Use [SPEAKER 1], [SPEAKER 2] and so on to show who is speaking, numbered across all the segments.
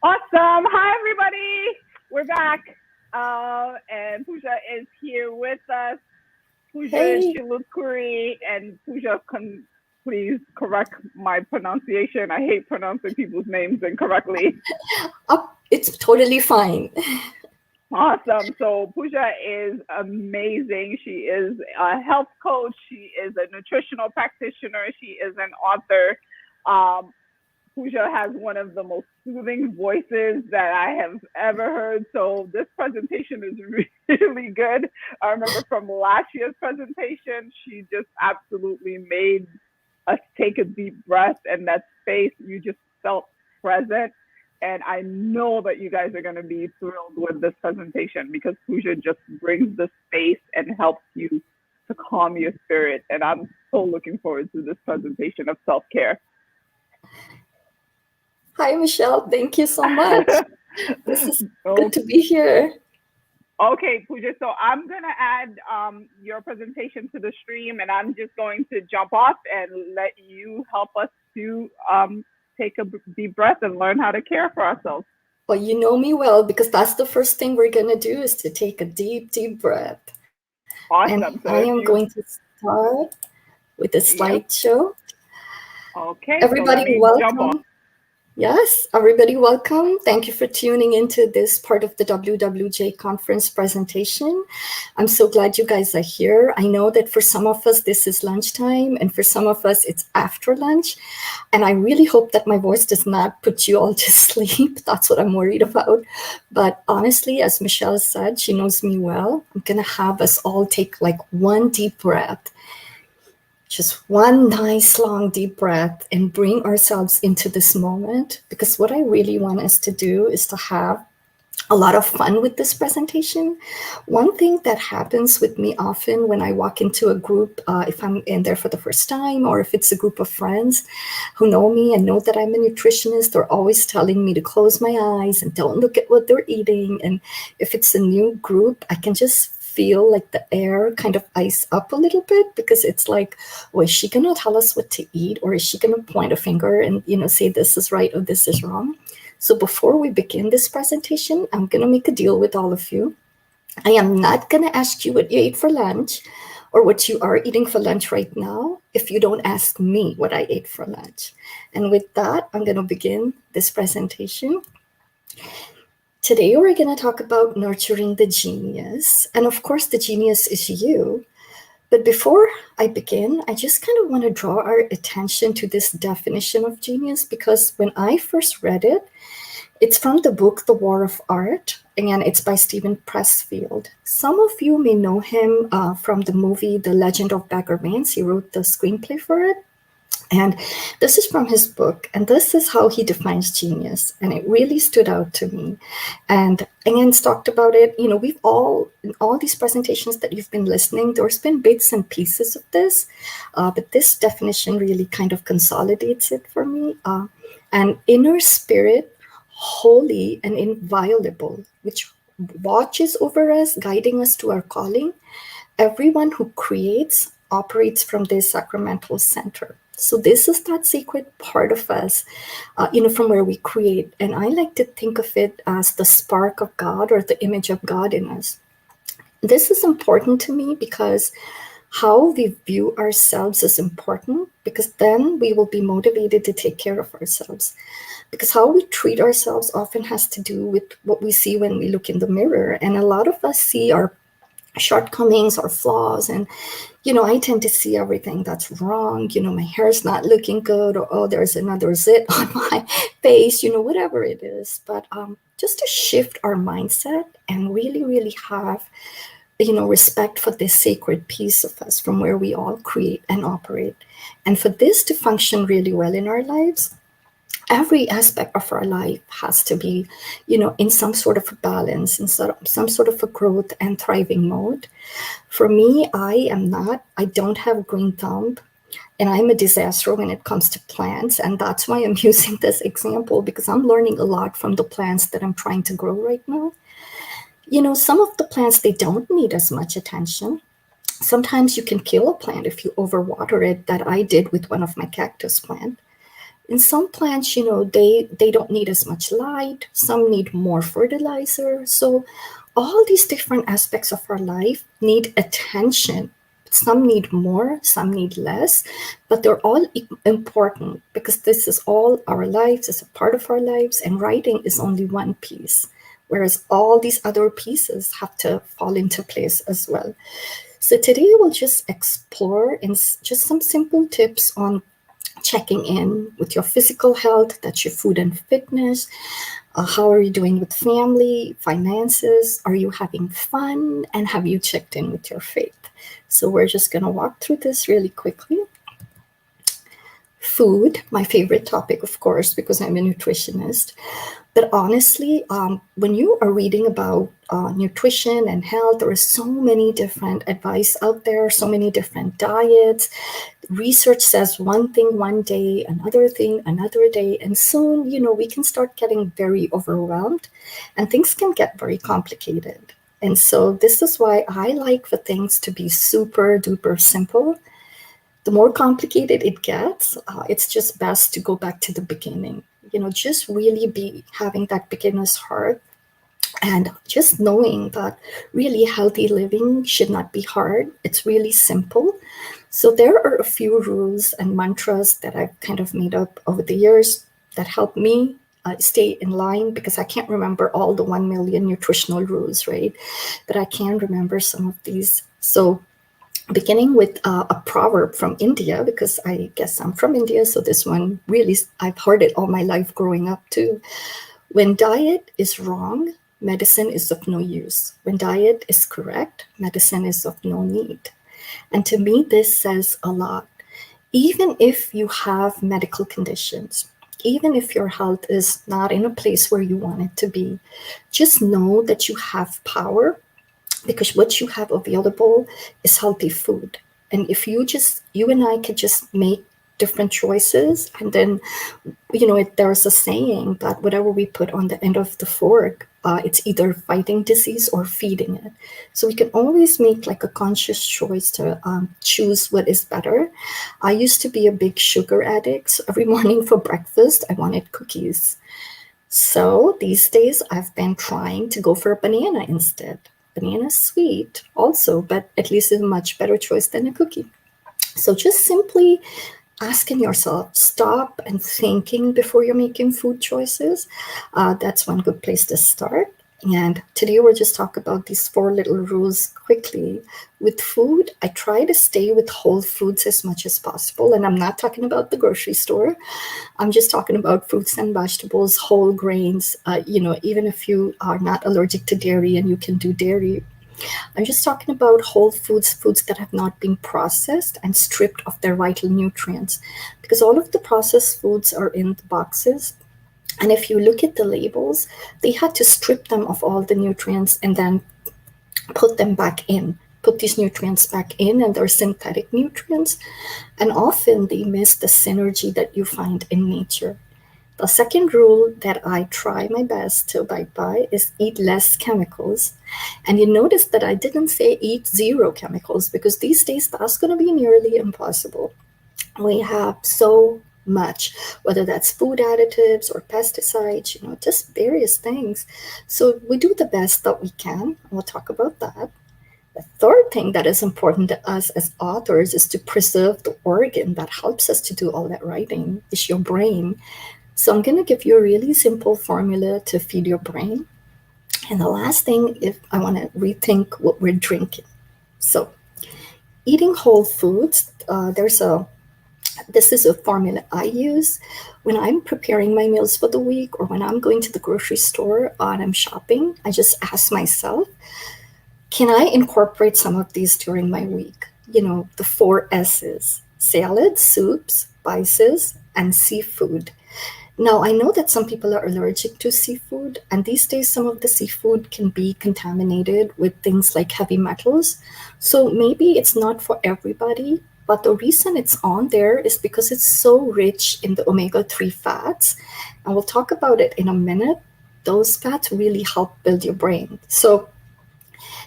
[SPEAKER 1] Awesome. Hi, everybody. We're back. And Pooja is here with us. Pooja
[SPEAKER 2] Hey,
[SPEAKER 1] Chilukuri. And Pooja, please correct my pronunciation. I hate pronouncing people's names incorrectly.
[SPEAKER 2] it's totally fine.
[SPEAKER 1] Awesome. So Pooja is amazing. She is a health coach. She is a nutritional practitioner. She is an author. Um, Pooja has one of the most soothing voices that I have ever heard. So this presentation is really good. I remember from last year's presentation, she just absolutely made us take a deep breath, and that space you just felt present. And I know that you guys are going to be thrilled with this presentation because Pooja just brings the space and helps you to calm your spirit. And I'm so looking forward to this presentation of self-care.
[SPEAKER 2] Hi, Michelle. Thank you so much. This is good
[SPEAKER 1] Okay.
[SPEAKER 2] to be here.
[SPEAKER 1] Okay, Pooja. So I'm gonna add your presentation to the stream, and I'm just going to jump off and let you help us to take a deep breath and learn how to care for ourselves.
[SPEAKER 2] Well, you know me well because that's the first thing we're going to do is to take a deep, deep breath. And
[SPEAKER 1] Awesome.
[SPEAKER 2] I
[SPEAKER 1] So
[SPEAKER 2] am
[SPEAKER 1] if
[SPEAKER 2] going
[SPEAKER 1] you,
[SPEAKER 2] to start with a
[SPEAKER 1] yep.
[SPEAKER 2] slideshow.
[SPEAKER 1] Okay. So let
[SPEAKER 2] Everybody,
[SPEAKER 1] me jump off.
[SPEAKER 2] welcome. Yes, everybody, welcome. Thank you for tuning into this part of the WWJ conference presentation. I'm so glad you guys are here. I know that for some of us, this is lunchtime, and for some of us, it's after lunch. And I really hope that my voice does not put you all to sleep. That's what I'm worried about. But honestly, as Michelle said, she knows me well. I'm going to have us all take like one deep breath, just one nice long deep breath, and bring ourselves into this moment, because what I really want us to do is to have a lot of fun with this presentation. One thing that happens with me often when I walk into a group, if I'm in there for the first time, or if it's a group of friends who know me and know that I'm a nutritionist, they're always telling me to close my eyes and don't look at what they're eating. And if it's a new group, I can just feel like the air kind of ice up a little bit, because it's like, oh, is she going to tell us what to eat, or is she going to point a finger and say this is right or this is wrong? So before we begin this presentation, I'm going to make a deal with all of you. I am not going to ask you what you ate for lunch or what you are eating for lunch right now if you don't ask me what I ate for lunch. And with that, I'm going to begin this presentation. Today, we're going to talk about nurturing the genius. And of course, the genius is you. But before I begin, I just kind of want to draw our attention to this definition of genius, because when I first read it, it's from the book The War of Art, and it's by Stephen Pressfield. Some of you may know him from the movie The Legend of Bagger Vance. He wrote the screenplay for it. And this is from his book, and this is how he defines genius. And it really stood out to me. And Angen's talked about it. We've all, in all these presentations that you've been listening, there's been bits and pieces of this, but this definition really kind of consolidates it for me. An inner spirit, holy and inviolable, which watches over us, guiding us to our calling. Everyone who creates operates from this sacramental center. So this is that sacred part of us, from where we create. And I like to think of it as the spark of God, or the image of God in us. This is important to me because how we view ourselves is important, because then we will be motivated to take care of ourselves. Because how we treat ourselves often has to do with what we see when we look in the mirror. And a lot of us see our shortcomings or flaws, and I tend to see everything that's wrong. My hair's not looking good, or oh, there's another zit on my face, whatever it is. But just to shift our mindset and really have respect for this sacred piece of us from where we all create and operate, and for this to function really well in our lives, every aspect of our life has to be, in some sort of a balance, in some sort of a growth and thriving mode. For me, I don't have green thumb, and I'm a disaster when it comes to plants. And that's why I'm using this example, because I'm learning a lot from the plants that I'm trying to grow right now. Some of the plants, they don't need as much attention. Sometimes you can kill a plant if you overwater it, that I did with one of my cactus plants. In some plants, they don't need as much light. Some need more fertilizer. So all these different aspects of our life need attention. Some need more, some need less, but they're all important because this is all our lives, it's a part of our lives, and writing is only one piece, whereas all these other pieces have to fall into place as well. So today we'll just explore in just some simple tips on checking in with your physical health, that's your food and fitness. How are you doing with family, finances? Are you having fun? And have you checked in with your faith? So we're just going to walk through this really quickly. Food, my favorite topic, of course, because I'm a nutritionist. But honestly, when you are reading about nutrition and health, there is so many different advice out there, so many different diets. Research says one thing one day, another thing another day, and soon, we can start getting very overwhelmed and things can get very complicated. And so this is why I like for things to be super duper simple. The more complicated it gets, it's just best to go back to the beginning. Just really be having that beginner's heart and just knowing that really healthy living should not be hard. It's really simple. So there are a few rules and mantras that I've kind of made up over the years that help me stay in line, because I can't remember all the 1 million nutritional rules, right? But I can remember some of these. So beginning with a proverb from India, because I guess I'm from India, so this one really, I've heard it all my life growing up too. When diet is wrong, medicine is of no use. When diet is correct, medicine is of no need. And to me, this says a lot. Even if you have medical conditions, even if your health is not in a place where you want it to be, just know that you have power, because what you have available is healthy food. And if you and I could just make different choices, and then, there's a saying that whatever we put on the end of the fork, it's either fighting disease or feeding it. So we can always make like a conscious choice to choose what is better. I used to be a big sugar addict. So every morning for breakfast, I wanted cookies. So these days I've been trying to go for a banana instead. Banana's sweet also, but at least it's a much better choice than a cookie. So just simply asking yourself, stop and thinking before you're making food choices. That's one good place to start. And today we'll just talk about these 4 little rules quickly. With food, I try to stay with whole foods as much as possible. And I'm not talking about the grocery store. I'm just talking about fruits and vegetables, whole grains, even if you are not allergic to dairy and you can do dairy. I'm just talking about whole foods that have not been processed and stripped of their vital nutrients, because all of the processed foods are in the boxes. And if you look at the labels, they had to strip them of all the nutrients and then put these nutrients back in, and they're synthetic nutrients. And often they miss the synergy that you find in nature. The second rule that I try my best to abide by is eat less chemicals. And you notice that I didn't say eat 0 chemicals, because these days that's going to be nearly impossible. We have so much, whether that's food additives or pesticides, just various things. So we do the best that we can. We'll talk about that. The third thing that is important to us as authors is to preserve the organ that helps us to do all that writing, is your brain. So I'm going to give you a really simple formula to feed your brain. And the last thing, if I want to rethink what we're drinking. So eating whole foods, this is a formula I use when I'm preparing my meals for the week, or when I'm going to the grocery store and I'm shopping. I just ask myself, can I incorporate some of these during my week? The 4 S's: salads, soups, spices, and seafood. Now, I know that some people are allergic to seafood, and these days some of the seafood can be contaminated with things like heavy metals. So maybe it's not for everybody, but the reason it's on there is because it's so rich in the omega-3 fats. And we'll talk about it in a minute. Those fats really help build your brain. So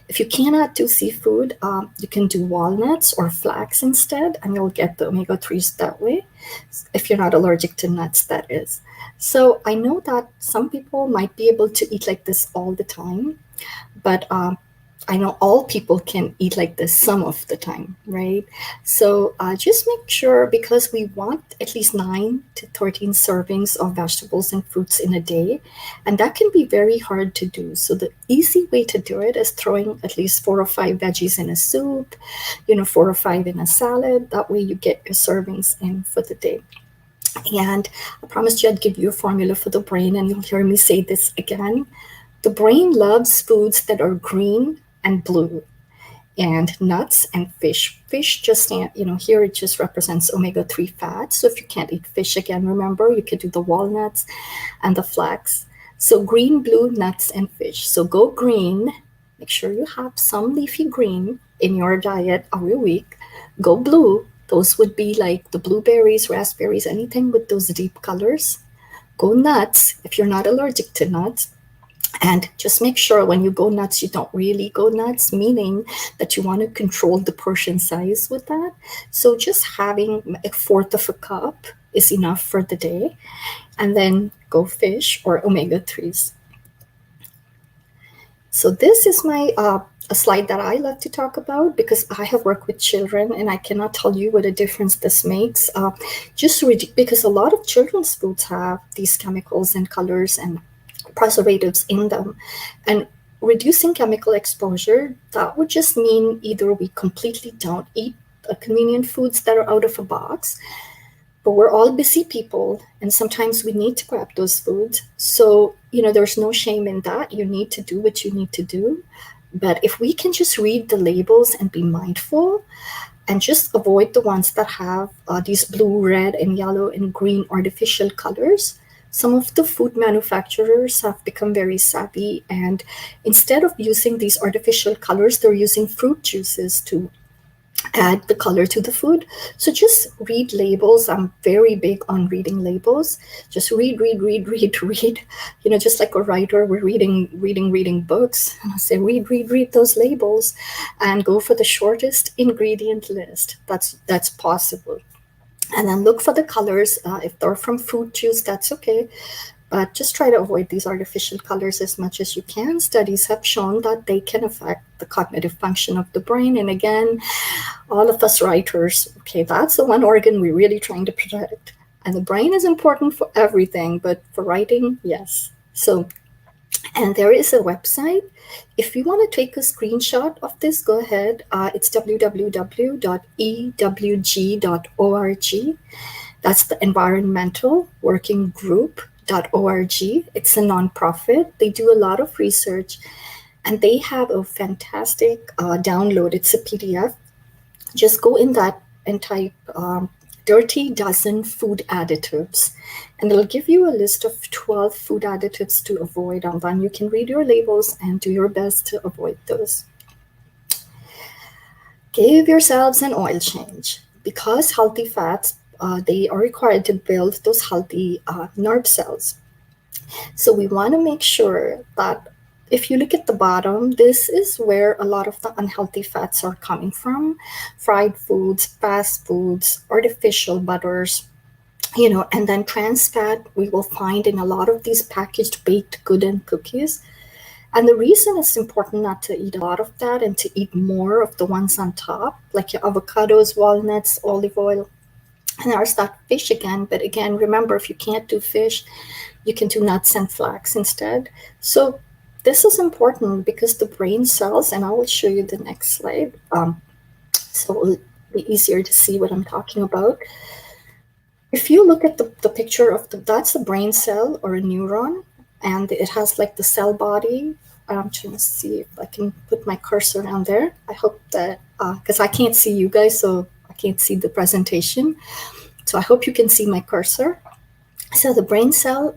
[SPEAKER 2] If you cannot do seafood, you can do walnuts or flax instead, and you'll get the omega-3s that way, if you're not allergic to nuts, that is. So I know that some people might be able to eat like this all the time, but I know all people can eat like this some of the time, right? So just make sure, because we want at least 9 to 13 servings of vegetables and fruits in a day, and that can be very hard to do. So the easy way to do it is throwing at least 4 or 5 veggies in a soup, 4 or 5 in a salad. That way you get your servings in for the day. And I promised you I'd give you a formula for the brain, and you'll hear me say this again. The brain loves foods that are green and blue, and nuts and fish. Fish just, here it just represents omega-3 fats. So if you can't eat fish, again, remember, you could do the walnuts and the flax. So green, blue, nuts, and fish. So go green. Make sure you have some leafy green in your diet every week. Go blue. Those would be like the blueberries, raspberries, anything with those deep colors. Go nuts if you're not allergic to nuts. And just make sure when you go nuts, you don't really go nuts, meaning that you want to control the portion size with that. So just having 1/4 of a cup is enough for the day. And then go fish or omega-3s. So this is a slide that I love to talk about, because I have worked with children and I cannot tell you what a difference this makes. Because a lot of children's foods have these chemicals and colors and preservatives in them. And reducing chemical exposure, that would just mean either we completely don't eat convenient foods that are out of a box, but we're all busy people, and sometimes we need to grab those foods. So, there's no shame in that. You need to do what you need to do. But if we can just read the labels and be mindful and just avoid the ones that have these blue, red, and yellow and green artificial colors, some of the food manufacturers have become very savvy, and instead of using these artificial colors, they're using fruit juices to add the color to the food. So just read labels. I'm very big on reading labels. Just read. Just like a writer, we're reading books. And I say, read those labels and go for the shortest ingredient list that's possible. And then look for the colors. If they're from fruit juice, that's okay. But just try to avoid these artificial colors as much as you can. Studies have shown that they can affect the cognitive function of the brain. And again, all of us writers, okay, that's the one organ we're really trying to protect. And the brain is important for everything, but for writing, yes. So, and there is a website. If you want to take a screenshot of this, go ahead. It's www.ewg.org. That's the Environmental Working Group.org. It's a nonprofit. They do a lot of research, and they have a fantastic download. It's a PDF. Just go in that and type Dirty Dozen Food Additives, and it'll give you a list of 12 food additives to avoid. And then you can read your labels and do your best to avoid those. Give yourselves an oil change, because healthy fats, they are required to build those healthy nerve cells. So we want to make sure that if you look at the bottom, this is where a lot of the unhealthy fats are coming from. Fried foods, fast foods, artificial butters, and then trans fat we will find in a lot of these packaged baked goods and cookies. And the reason it's important not to eat a lot of that and to eat more of the ones on top, like your avocados, walnuts, olive oil. And there's that fish again. But again, remember, if you can't do fish, you can do nuts and flax instead. So this is important because the brain cells, and I will show you the next slide, so it will be easier to see what I'm talking about. If you look at the picture of that's a brain cell or a neuron, and it has like the cell body. I'm trying to see if I can put my cursor down there. I hope that, because I can't see you guys, so I can't see the presentation. So I hope you can see my cursor. So the brain cell,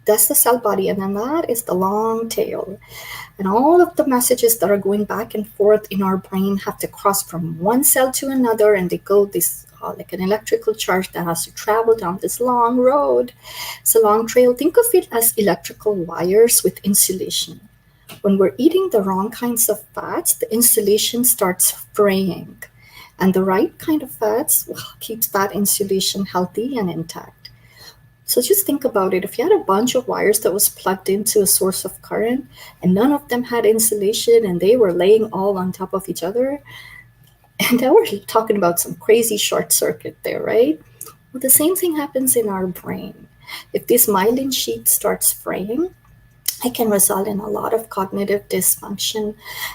[SPEAKER 2] that's the cell body, and then that is the long tail. And all of the messages that are going back and forth in our brain have to cross from one cell to another, and they go this like an electrical charge that has to travel down this long road. It's a long trail. Think of it as electrical wires with insulation. When we're eating the wrong kinds of fats, the insulation starts fraying. And the right kind of fats keeps that insulation healthy and intact. So just think about it. If you had a bunch of wires that was plugged into a source of current and none of them had insulation and they were laying all on top of each other, and now we're talking about some crazy short circuit there, right? Well, the same thing happens in our brain. If this myelin sheath starts fraying, it can result in a lot of cognitive dysfunction.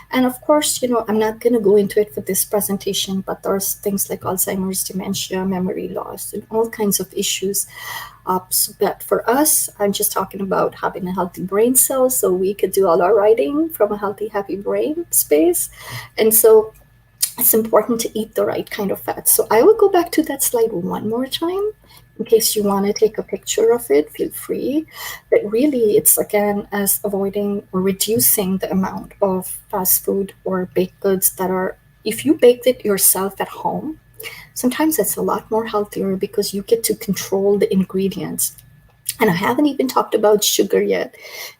[SPEAKER 2] And of course, I'm not going to go into it for this presentation, but there's things like Alzheimer's, dementia, memory loss, and all kinds of issues. But for us, I'm just talking about having a healthy brain cell so we could do all our writing from a healthy, happy brain space. And so it's important to eat the right kind of fats. So I will go back to that slide one more time. In case you want to take a picture of it, feel free. But really, it's again as avoiding or reducing the amount of fast food or baked goods that are, if you baked it yourself at home, sometimes it's a lot more healthier because you get to control the ingredients. And I haven't even talked about sugar yet.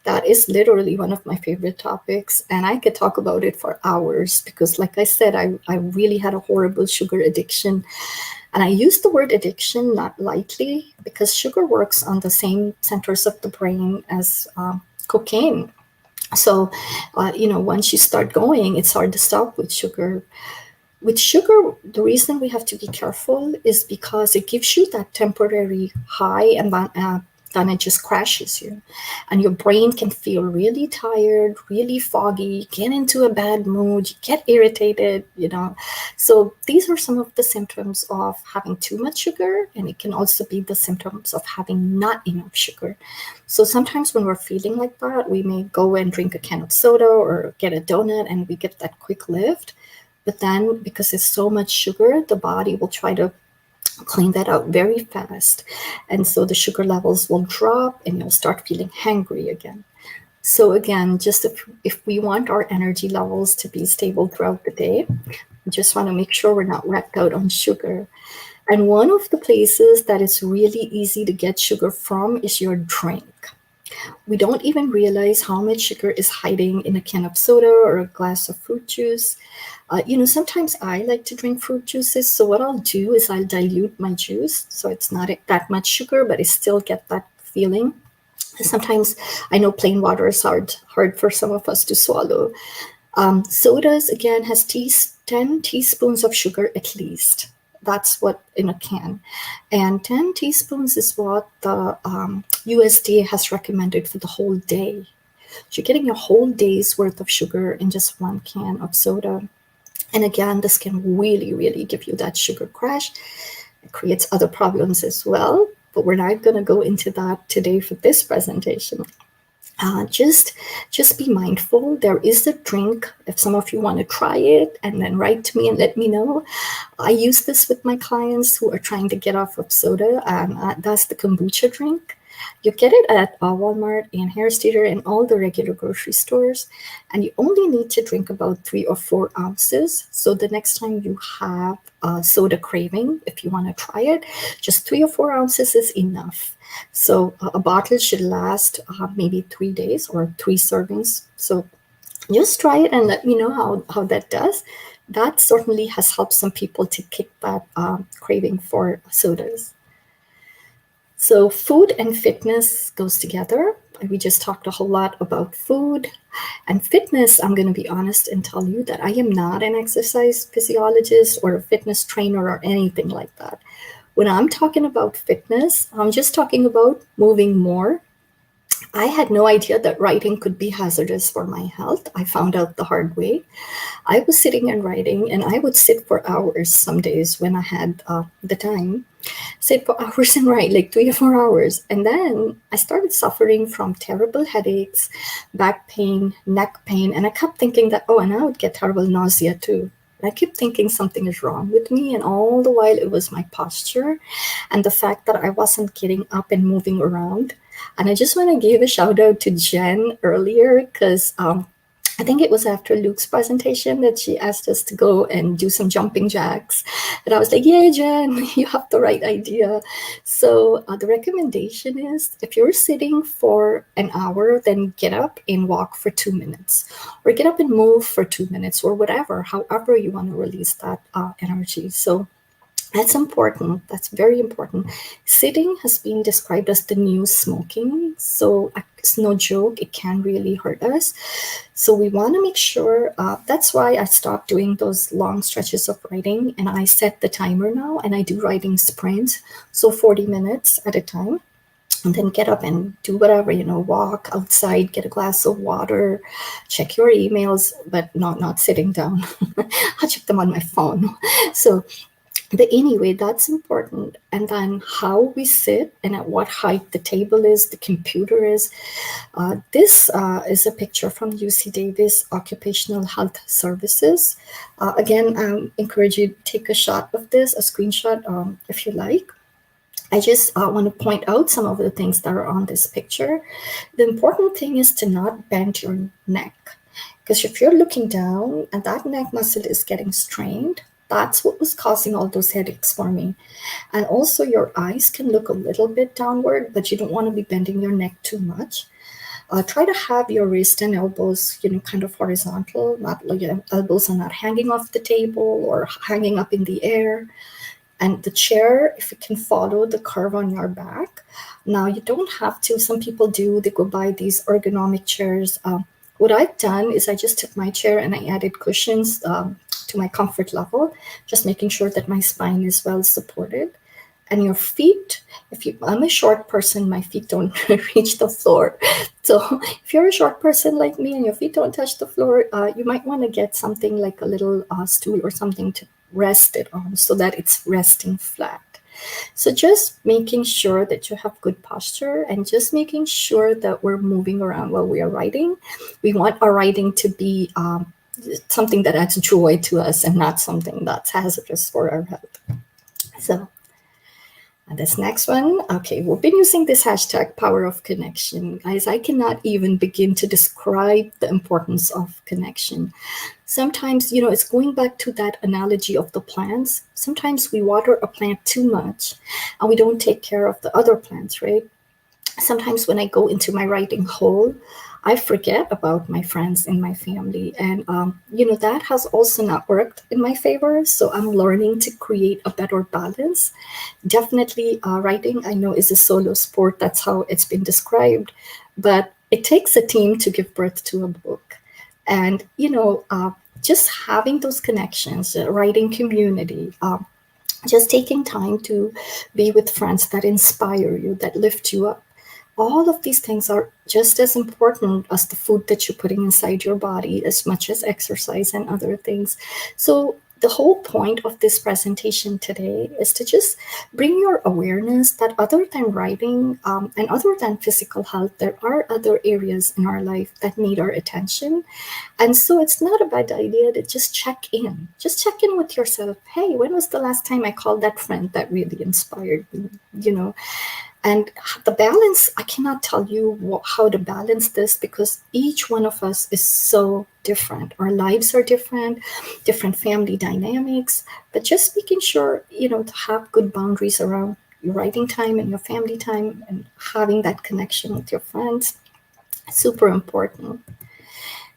[SPEAKER 2] That is literally one of my favorite topics. And I could talk about it for hours because, like I said, I really had a horrible sugar addiction. And I use the word addiction not lightly because sugar works on the same centers of the brain as cocaine. So, once you start going, it's hard to stop with sugar. With sugar, the reason we have to be careful is because it gives you that temporary high and then it just crashes you. And your brain can feel really tired, really foggy, get into a bad mood, you get irritated, So these are some of the symptoms of having too much sugar, and it can also be the symptoms of having not enough sugar. So sometimes when we're feeling like that, we may go and drink a can of soda or get a donut and we get that quick lift. But then because it's so much sugar, the body will try to clean that out very fast. And so the sugar levels will drop and you'll start feeling hangry again. So again, just if we want our energy levels to be stable throughout the day, we just want to make sure we're not wrecked out on sugar. And one of the places that is really easy to get sugar from is your drink. We don't even realize how much sugar is hiding in a can of soda or a glass of fruit juice. Sometimes I like to drink fruit juices. So what I'll do is I'll dilute my juice. So it's not that much sugar, but I still get that feeling. Sometimes I know plain water is hard for some of us to swallow. Sodas, again, has 10 teaspoons of sugar at least. That's what in a can. And 10 teaspoons is what the USDA has recommended for the whole day. So you're getting a whole day's worth of sugar in just one can of soda. And again, this can really, really give you that sugar crash. It creates other problems as well, but we're not going to go into that today for this presentation. Just be mindful. There is a drink. If some of you want to try it, and then write to me and let me know. I use this with my clients who are trying to get off of soda. That's the kombucha drink. You get it at Walmart and Harris Teeter and all the regular grocery stores. And you only need to drink about 3 or 4 ounces. So the next time you have a soda craving, if you want to try it, just 3 or 4 ounces is enough. So a bottle should last maybe 3 days or 3 servings. So just try it and let me know how that does. That certainly has helped some people to kick that craving for sodas. So food and fitness goes together. We just talked a whole lot about food and fitness. I'm going to be honest and tell you that I am not an exercise physiologist or a fitness trainer or anything like that. When I'm talking about fitness, I'm just talking about moving more. I had no idea that writing could be hazardous for my health. I found out the hard way. I was sitting and writing, and I would sit for hours some days when I had the time. Sit for hours and write like 3 or 4 hours. And then I started suffering from terrible headaches, back pain, neck pain. And I kept thinking that, and I would get terrible nausea too. I kept thinking something is wrong with me. And all the while it was my posture and the fact that I wasn't getting up and moving around. And I just want to give a shout out to Jen earlier because I think it was after Luke's presentation that she asked us to go and do some jumping jacks. And I was like, yay, Jen, you have the right idea. So the recommendation is if you're sitting for an hour, then get up and walk for 2 minutes, or get up and move for 2 minutes, or whatever, however you want to release that energy. So that's important. That's very important. Sitting has been described as the new smoking. So it's no joke. It can really hurt us. So we want to make sure. That's why I stopped doing those long stretches of writing, and I set the timer now, and I do writing sprints. So 40 minutes at a time. And then get up and do whatever, walk outside, get a glass of water, check your emails, but not sitting down. I'll check them on my phone. So but anyway, that's important. And then how we sit and at what height the table is, the computer is. This is a picture from UC Davis Occupational Health Services. Again, I encourage you to take a shot of this, a screenshot if you like. I just want to point out some of the things that are on this picture. The important thing is to not bend your neck. Because if you're looking down and that neck muscle is getting strained, that's what was causing all those headaches for me. And also your eyes can look a little bit downward, but you don't want to be bending your neck too much. Try to have your wrist and elbows, kind of horizontal, not like your elbows are not hanging off the table or hanging up in the air. And the chair, if it can follow the curve on your back. Now, you don't have to. Some people do. They go buy these ergonomic chairs. What I've done is I just took my chair and I added cushions to my comfort level, just making sure that my spine is well supported. And your feet, I'm a short person, my feet don't reach the floor. So if you're a short person like me and your feet don't touch the floor, you might want to get something like a little stool or something to rest it on so that it's resting flat. So just making sure that you have good posture and just making sure that we're moving around while we are writing. We want our writing to be something that adds joy to us and not something that's hazardous for our health. So this next one, okay, we've been using this hashtag power of connection. Guys, I cannot even begin to describe the importance of connection. Sometimes, it's going back to that analogy of the plants. Sometimes we water a plant too much and we don't take care of the other plants, right? Sometimes when I go into my writing hole, I forget about my friends and my family. And, that has also not worked in my favor. So I'm learning to create a better balance. Definitely writing, I know, is a solo sport. That's how it's been described. But it takes a team to give birth to a book. And, just having those connections, writing community, just taking time to be with friends that inspire you, that lift you up. All of these things are just as important as the food that you're putting inside your body, as much as exercise and other things. So the whole point of this presentation today is to just bring your awareness that other than writing and other than physical health, there are other areas in our life that need our attention. And so it's not a bad idea to just check in. Just check in with yourself. Hey, when was the last time I called that friend that really inspired me? And the balance, I cannot tell you how to balance this because each one of us is so different. Our lives are different family dynamics, but just making sure, to have good boundaries around your writing time and your family time and having that connection with your friends, super important.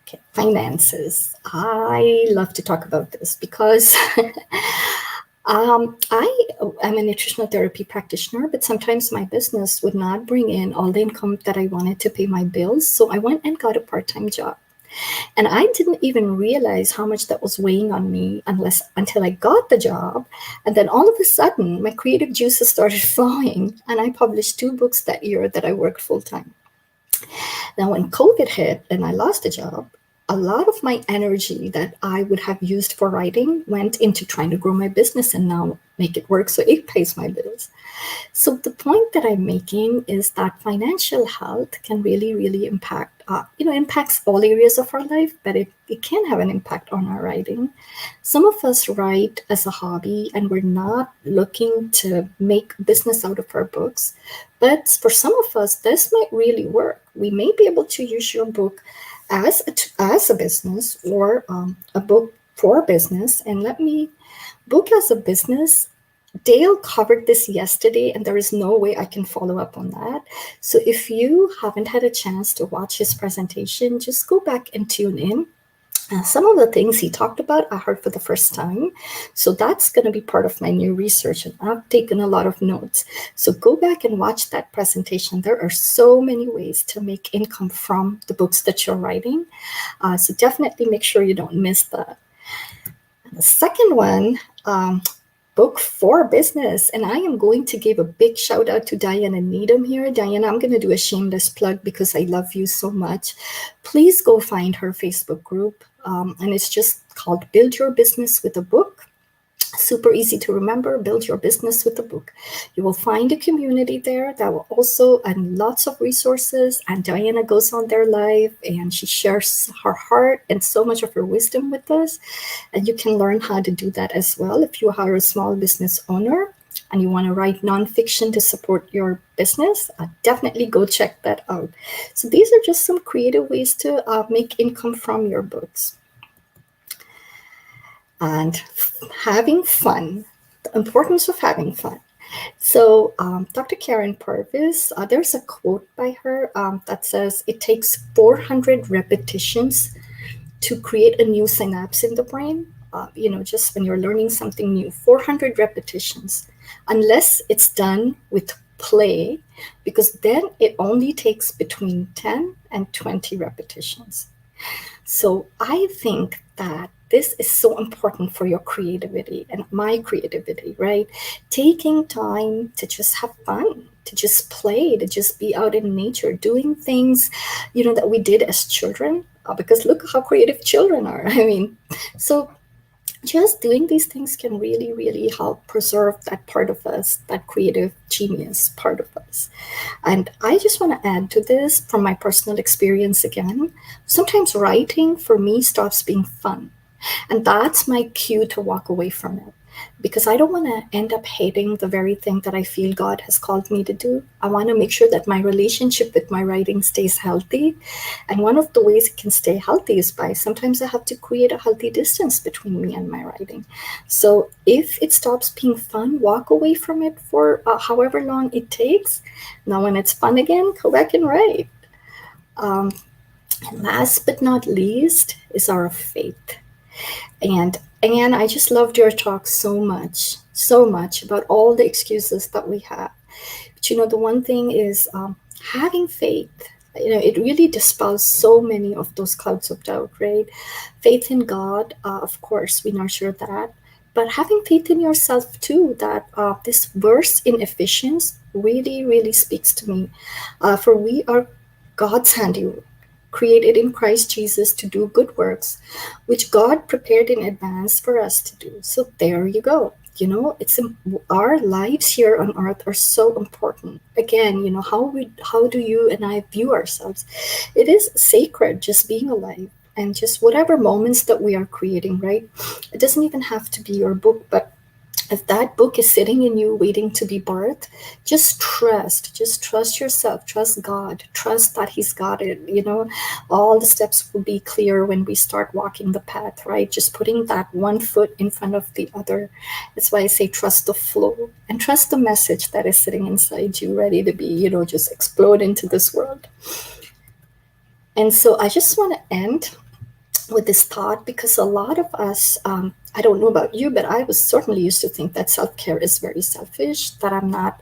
[SPEAKER 2] Okay, finances. I love to talk about this because I am a nutritional therapy practitioner, but sometimes my business would not bring in all the income that I wanted to pay my bills. So I went and got a part-time job. And I didn't even realize how much that was weighing on me until I got the job. And then all of a sudden, my creative juices started flowing. And I published 2 books that year that I worked full-time. Now, when COVID hit and I lost the job, a lot of my energy that I would have used for writing went into trying to grow my business and now make it work so it pays my bills. So the point that I'm making is that financial health can really, really impacts all areas of our life, but it can have an impact on our writing. Some of us write as a hobby and we're not looking to make business out of our books. But for some of us, this might really work. We may be able to use your book as a business or a book for business. And let me book as a business. Dale covered this yesterday, and there is no way I can follow up on that. So if you haven't had a chance to watch his presentation, just go back and tune in. Some of the things he talked about, I heard for the first time. So that's going to be part of my new research, and I've taken a lot of notes. So go back and watch that presentation. There are so many ways to make income from the books that you're writing. So definitely make sure you don't miss that. The second one, book for business. And I am going to give a big shout out to Diana Needham here. Diana, I'm going to do a shameless plug because I love you so much. Please go find her Facebook group. And it's just called Build Your Business with a Book. Super easy to remember, Build Your Business with a Book. You will find a community there that will also, and lots of resources. And Diana goes on there live and she shares her heart and so much of her wisdom with us. And you can learn how to do that as well if you are a small business owner and you want to write nonfiction to support your business. Definitely go check that out. So these are just some creative ways to make income from your books. And having fun, the importance of having fun. So Dr. Karen Purvis, there's a quote by her that says, it takes 400 repetitions to create a new synapse in the brain. Just when you're learning something new, 400 repetitions, unless it's done with play, because then it only takes between 10 and 20 repetitions. So I think that this is so important for your creativity and my creativity, right? Taking time to just have fun, to just play, to just be out in nature, doing things, that we did as children, because look how creative children are. So just doing these things can really, really help preserve that part of us, that creative genius part of us. And I just want to add to this from my personal experience again. Sometimes writing for me stops being fun. And that's my cue to walk away from it, because I don't want to end up hating the very thing that I feel God has called me to do. I want to make sure that my relationship with my writing stays healthy. And one of the ways it can stay healthy is by sometimes I have to create a healthy distance between me and my writing. So if it stops being fun, walk away from it for however long it takes. Now, when it's fun again, go back and write. And last but not least is our faith. And Anne, I just loved your talk so much about all the excuses that we have. But the one thing is having faith. It really dispels so many of those clouds of doubt, right? Faith in God, of course, we nurture that. But having faith in yourself too, that this verse in Ephesians really, really speaks to me. For we are God's handiwork, created in Christ Jesus to do good works, which God prepared in advance for us to do. So there you go. It's our lives here on earth are so important. Again, how do you and I view ourselves? It is sacred, just being alive, and just whatever moments that we are creating, right? It doesn't even have to be your book, but if that book is sitting in you waiting to be birthed, just trust yourself, trust God, trust that He's got it. All the steps will be clear when we start walking the path, right? Just putting that one foot in front of the other. That's why I say trust the flow and trust the message that is sitting inside you, ready to be, just explode into this world. And so I just want to end with this thought, because a lot of us, I don't know about you, but I was certainly used to think that self-care is very selfish, that I'm not,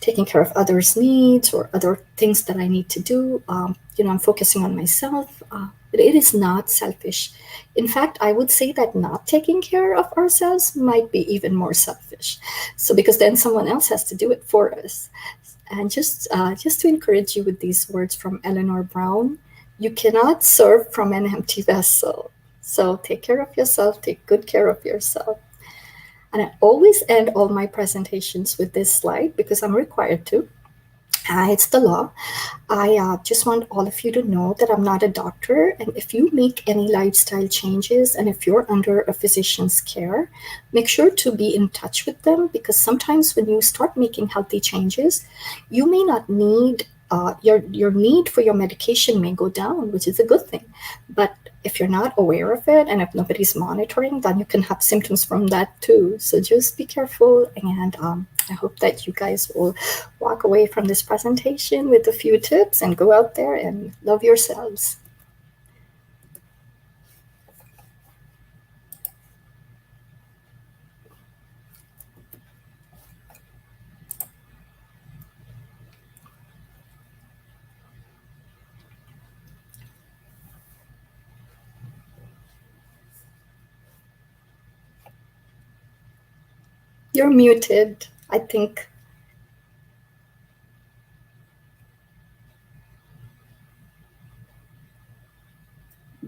[SPEAKER 2] taking care of others' needs or other things that I need to do. I'm focusing on myself, but it is not selfish. In fact, I would say that not taking care of ourselves might be even more selfish. So because then someone else has to do it for us. And just to encourage you with these words from Eleanor Brown, you cannot serve from an empty vessel. So take care of yourself, take good care of yourself. And I always end all my presentations with this slide because I'm required to. It's the law. I just want all of you to know that I'm not a doctor. And if you make any lifestyle changes and if you're under a physician's care, make sure to be in touch with them, because sometimes when you start making healthy changes, you may not need your need for your medication may go down, which is a good thing. But if you're not aware of it and if nobody's monitoring, then you can have symptoms from that too. So just be careful. And I hope that you guys will walk away from this presentation with a few tips and go out there and love yourselves. You're muted, I think.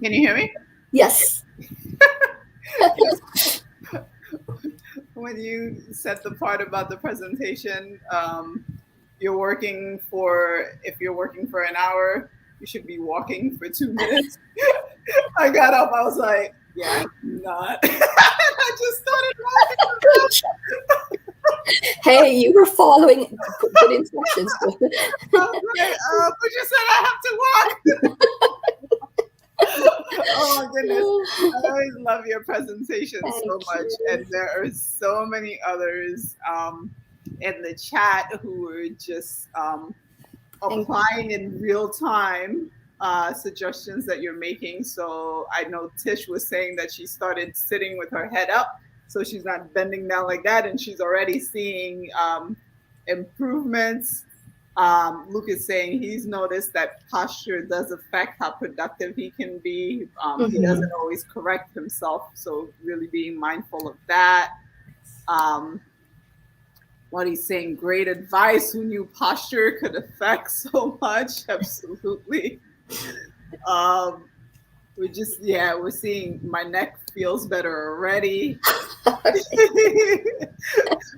[SPEAKER 3] Can you hear me?
[SPEAKER 2] Yes.
[SPEAKER 3] When you said the part about the presentation, if you're working for an hour, you should be walking for 2 minutes. I got up, I was like, yeah, I'm not. I just started walking.
[SPEAKER 2] Hey, you were following good instructions.
[SPEAKER 3] I was like, but you said I have to walk. Oh my goodness. I always love your presentation so much. And there are so many others in the chat who were just applying in real time suggestions that you're making. So I know Tish was saying that she started sitting with her head up, so she's not bending down like that, and she's already seeing improvements. Luke is saying he's noticed that posture does affect how productive he can be. He doesn't always correct himself, so really being mindful of that. What he's saying, great advice. Who knew posture could affect so much? Absolutely. We're seeing my neck feels better already.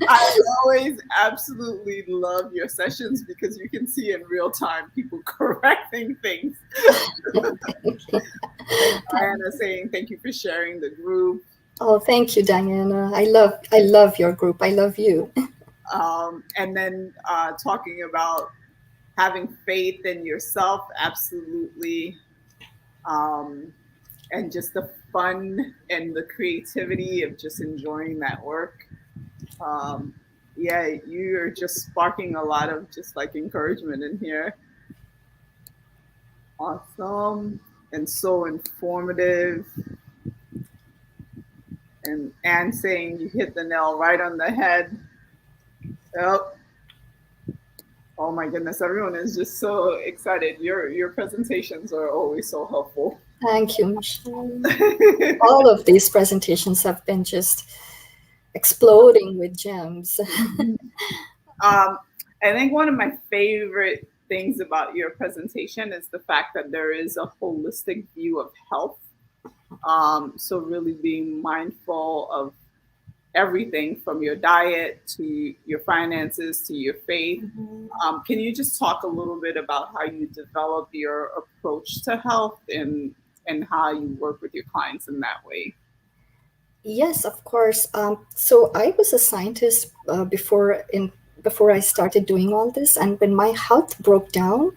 [SPEAKER 3] I always absolutely love your sessions because you can see in real time people correcting things. Diana saying thank you for sharing the group.
[SPEAKER 2] Oh, thank you, Diana. I love your group. I love you.
[SPEAKER 3] And then talking about having faith in yourself, absolutely. And just the fun and the creativity of just enjoying that work. You're just sparking a lot of just like encouragement in here. Awesome and so informative. And Anne saying you hit the nail right on the head. Yep. Oh my goodness, everyone is just so excited. Your presentations are always so helpful.
[SPEAKER 2] Thank you, Michelle. All of these presentations have been just exploding with gems.
[SPEAKER 3] I think one of my favorite things about your presentation is the fact that there is a holistic view of health. So really being mindful of everything from your diet to your finances to your faith. Can you just talk a little bit about how you develop your approach to health and how you work with your clients in that way?
[SPEAKER 2] Yes, of course. So I was a scientist before I started doing all this. And when my health broke down,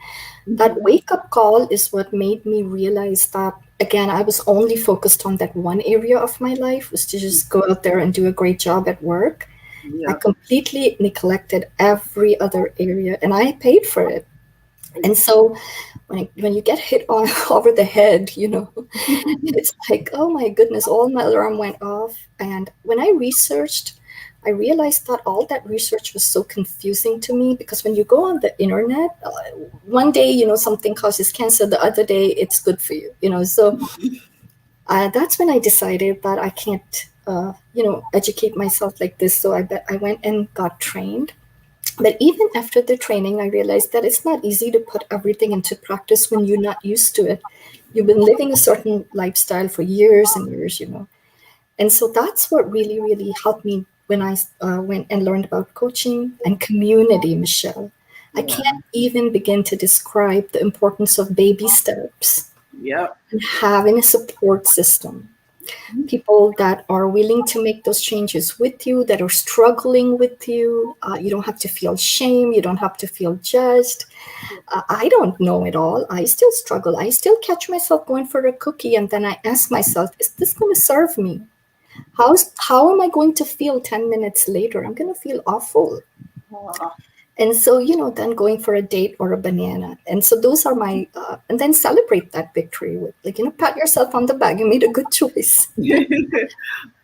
[SPEAKER 2] that wake-up call is what made me realize that, again, I was only focused on that one area of my life, was to just go out there and do a great job at work. I completely neglected every other area, and I paid for it. And so when you get hit over the head, it's like, oh my goodness, all my alarm went off. And when I researched, I realized that all that research was so confusing to me, because when you go on the internet, one day, something causes cancer, the other day it's good for you, so that's when I decided that I can't, educate myself like this. So I went and got trained. But even after the training, I realized that it's not easy to put everything into practice when you're not used to it. You've been living a certain lifestyle for years and years, And so that's what really, really helped me when I went and learned about coaching and community, Michelle. I can't even begin to describe the importance of baby steps.
[SPEAKER 3] Yep.
[SPEAKER 2] And having a support system. people that are willing to make those changes with you, that are struggling with you. You don't have to feel shame. You don't have to feel judged. I don't know it all. I still struggle. I still catch myself going for a cookie, and then I ask myself, is this going to serve me? How am I going to feel 10 minutes later? I'm going to feel awful. And so, then going for a date or a banana. And so those are my, and then celebrate that victory with, pat yourself on the back. You made a good choice.
[SPEAKER 3] Go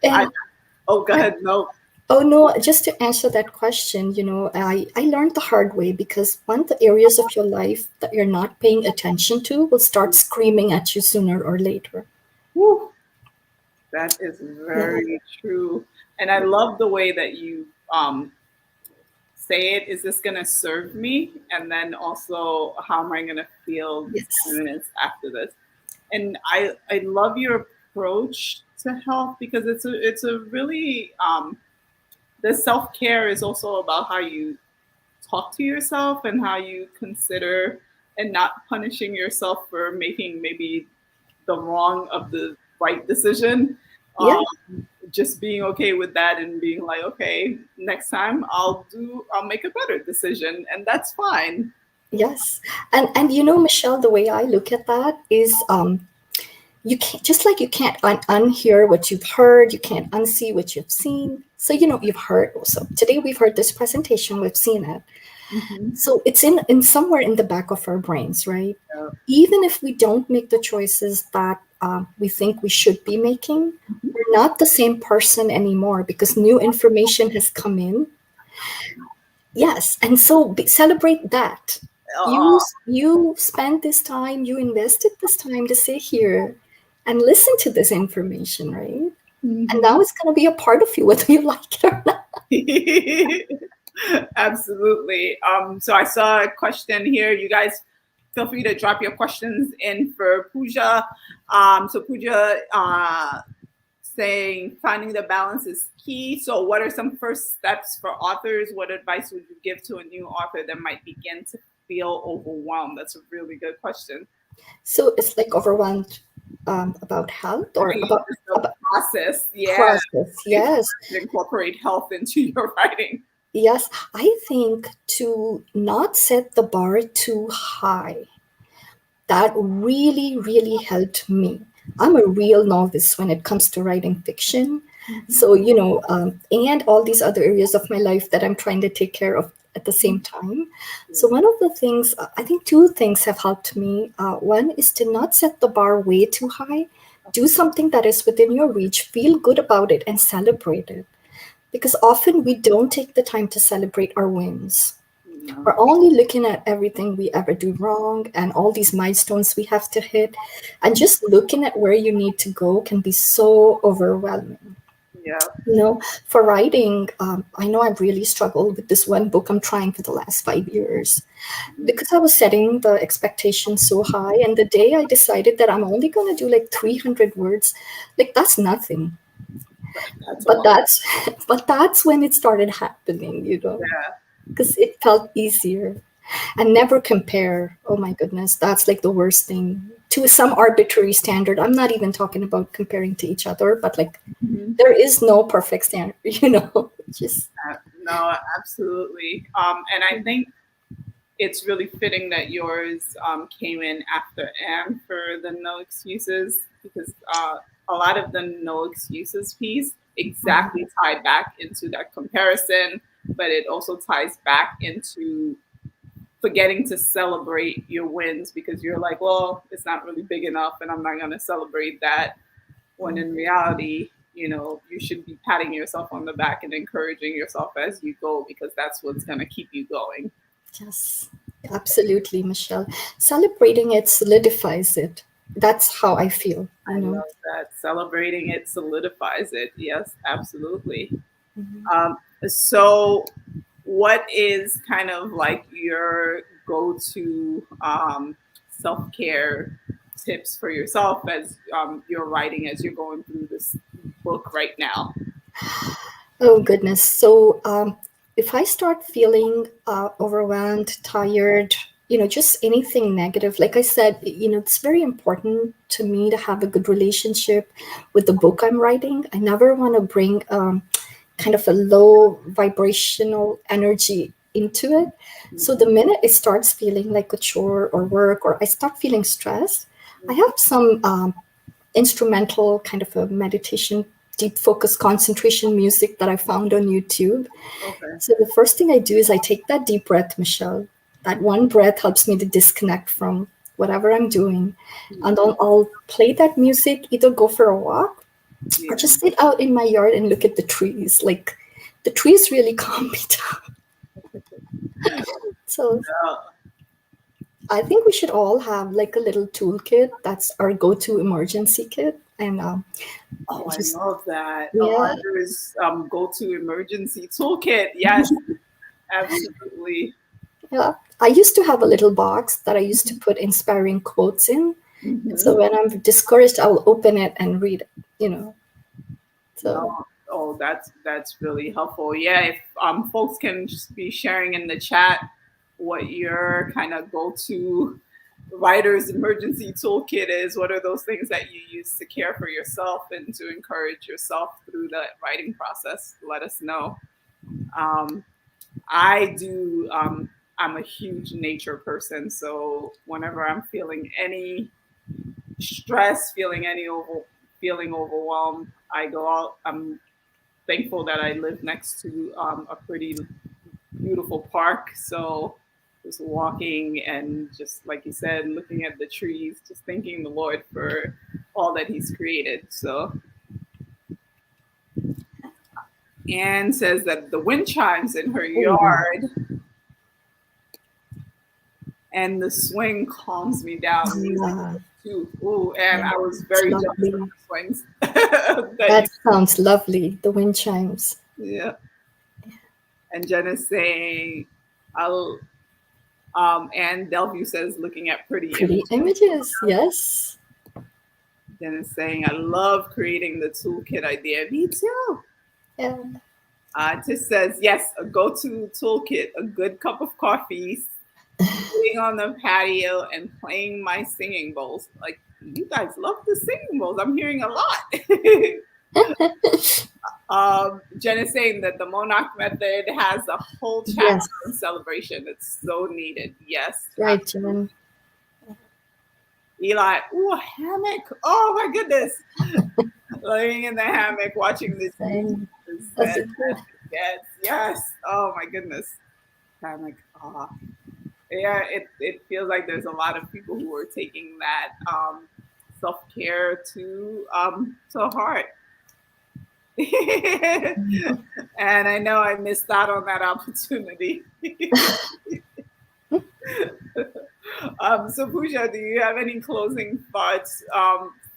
[SPEAKER 3] ahead. No.
[SPEAKER 2] Oh, no, just to answer that question, I learned the hard way, because one of the areas of your life that you're not paying attention to will start screaming at you sooner or later.
[SPEAKER 3] Woo. That is very true. And I love the way that you say it. Is this going to serve me? And then also, how am I going to feel 10 minutes after this? And I love your approach to health, because it's a really, the self-care is also about how you talk to yourself and how you consider and not punishing yourself for making maybe the wrong of the right decision. Just being okay with that and being like, okay, next time I'll make a better decision, and that's fine.
[SPEAKER 2] Yes. And Michelle, the way I look at that is you can't, just like you can't unhear what you've heard, you can't unsee what you've seen. So you've heard, so today we've heard this presentation, we've seen it. Mm-hmm. So it's in somewhere in the back of our brains, right? Yeah. Even if we don't make the choices that we think we should be making, we're not the same person anymore, because new information has come in. Yes, and so celebrate that. You spent this time, you invested this time to sit here and listen to this information, right? Mm-hmm. And now it's going to be a part of you, whether you like it or
[SPEAKER 3] not. Absolutely. So I saw a question here. You guys feel free to drop your questions in for Pooja. So Pooja saying finding the balance is key. So what are some first steps for authors? What advice would you give to a new author that might begin to feel overwhelmed? That's a really good question.
[SPEAKER 2] So it's like overwhelmed about health, or about
[SPEAKER 3] the process. Yeah.
[SPEAKER 2] Process, yes.
[SPEAKER 3] Incorporate health into your writing.
[SPEAKER 2] Yes, I think to not set the bar too high, that really, really helped me. I'm a real novice when it comes to writing fiction. Mm-hmm. So, and all these other areas of my life that I'm trying to take care of at the same time. So one of the things, I think two things have helped me. One is to not set the bar way too high. Do something that is within your reach, feel good about it, and celebrate it. Because often we don't take the time to celebrate our wins. No. We're only looking at everything we ever do wrong and all these milestones we have to hit. And just looking at where you need to go can be so overwhelming.
[SPEAKER 3] Yeah.
[SPEAKER 2] For writing, I know I've really struggled with this one book I'm trying for the last 5 years, because I was setting the expectations so high. And the day I decided that I'm only going to do like 300 words, that's nothing. But that's when it started happening, because it felt easier. And never compare. Oh my goodness, that's like the worst thing. To some arbitrary standard. I'm not even talking about comparing to each other, but there is no perfect standard, just.
[SPEAKER 3] No, absolutely. And I think it's really fitting that yours came in after Anne for the no excuses, because a lot of the no excuses piece exactly tied back into that comparison, but it also ties back into forgetting to celebrate your wins, because you're like, well, it's not really big enough and I'm not going to celebrate that. When in reality, you should be patting yourself on the back and encouraging yourself as you go, because that's what's going to keep you going.
[SPEAKER 2] Yes, absolutely, Michelle. Celebrating it solidifies it. That's how I feel.
[SPEAKER 3] I love that. Celebrating it solidifies it. Yes, absolutely. Mm-hmm. So what is kind of like your go-to self-care tips for yourself as you're writing, as you're going through this book right now?
[SPEAKER 2] Oh, goodness. So if I start feeling overwhelmed, tired, just anything negative. Like I said, it's very important to me to have a good relationship with the book I'm writing. I never want to bring kind of a low vibrational energy into it. So the minute it starts feeling like a chore or work, or I start feeling stressed, I have some instrumental kind of a meditation, deep focus, concentration music that I found on YouTube.
[SPEAKER 3] Okay.
[SPEAKER 2] So the first thing I do is I take that deep breath, Michelle. That one breath helps me to disconnect from whatever I'm doing. And I'll play that music, either go for a walk or just sit out in my yard and look at the trees. Like the trees really calm me down. So I think we should all have like a little toolkit. That's our go-to emergency kit. And
[SPEAKER 3] Oh, I love that.
[SPEAKER 2] Yeah.
[SPEAKER 3] Author's go-to emergency toolkit. Yes, absolutely.
[SPEAKER 2] Yeah. I used to have a little box that I used to put inspiring quotes in. So when I'm discouraged, I'll open it and read it, So
[SPEAKER 3] Oh, that's really helpful. Yeah, if folks can just be sharing in the chat what your kind of go-to writer's emergency toolkit is. What are those things that you use to care for yourself and to encourage yourself through the writing process? Let us know. I do. I'm a huge nature person, so whenever I'm feeling any stress, feeling overwhelmed, I go out. I'm thankful that I live next to a pretty beautiful park, so just walking and just like you said, looking at the trees, just thanking the Lord for all that He's created. So Anne says that the wind chimes in her yard and the swing calms me down. Too. Ooh, and I was very jealous of the swings.
[SPEAKER 2] That sounds lovely. The wind chimes.
[SPEAKER 3] Yeah. And Jen is saying, and Delview says, looking at pretty
[SPEAKER 2] images. Yes.
[SPEAKER 3] Jen is saying, I love creating the toolkit idea. Me too.
[SPEAKER 2] Yeah.
[SPEAKER 3] It just says, yes, a go-to toolkit, a good cup of coffee, sitting on the patio and playing my singing bowls. Like, you guys love the singing bowls. I'm hearing a lot. Jen is saying that the Monarch method has a whole chapter on celebration. It's so needed. Yes.
[SPEAKER 2] Right, Jen.
[SPEAKER 3] Eli, ooh, a hammock. Oh my goodness. Laying in the hammock, watching this. Yes. Oh my goodness. Hammock. Oh. Yeah, it feels like there's a lot of people who are taking that self-care to heart. And I know I missed out on that opportunity. So Pooja, do you have any closing thoughts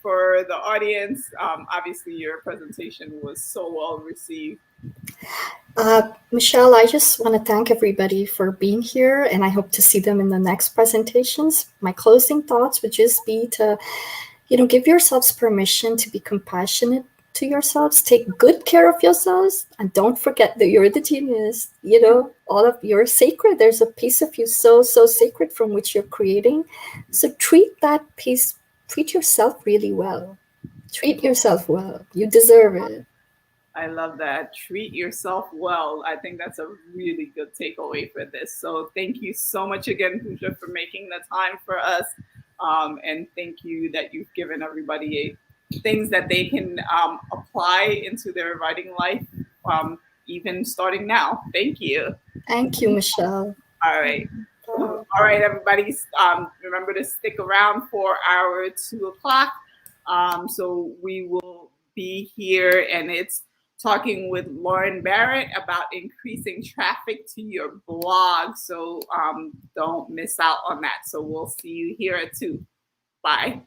[SPEAKER 3] for the audience? Obviously your presentation was so well received.
[SPEAKER 2] Michelle, I just want to thank everybody for being here, and I hope to see them in the next presentations. My closing thoughts would just be to, give yourselves permission to be compassionate to yourselves, take good care of yourselves, and don't forget that you're the genius. All of you're sacred. There's a piece of you so sacred from which you're creating. So treat that piece, treat yourself really well. Treat yourself well. You deserve it.
[SPEAKER 3] I love that. Treat yourself well. I think that's a really good takeaway for this. So thank you so much again, Pooja, for making the time for us. And thank you that you've given everybody things that they can apply into their writing life, even starting now. Thank you.
[SPEAKER 2] Thank you, Michelle.
[SPEAKER 3] All right. All right, everybody. Remember to stick around for our 2:00. So we will be here, and it's talking with Lauren Barrett about increasing traffic to your blog. So don't miss out on that. So we'll see you here at 2:00. Bye.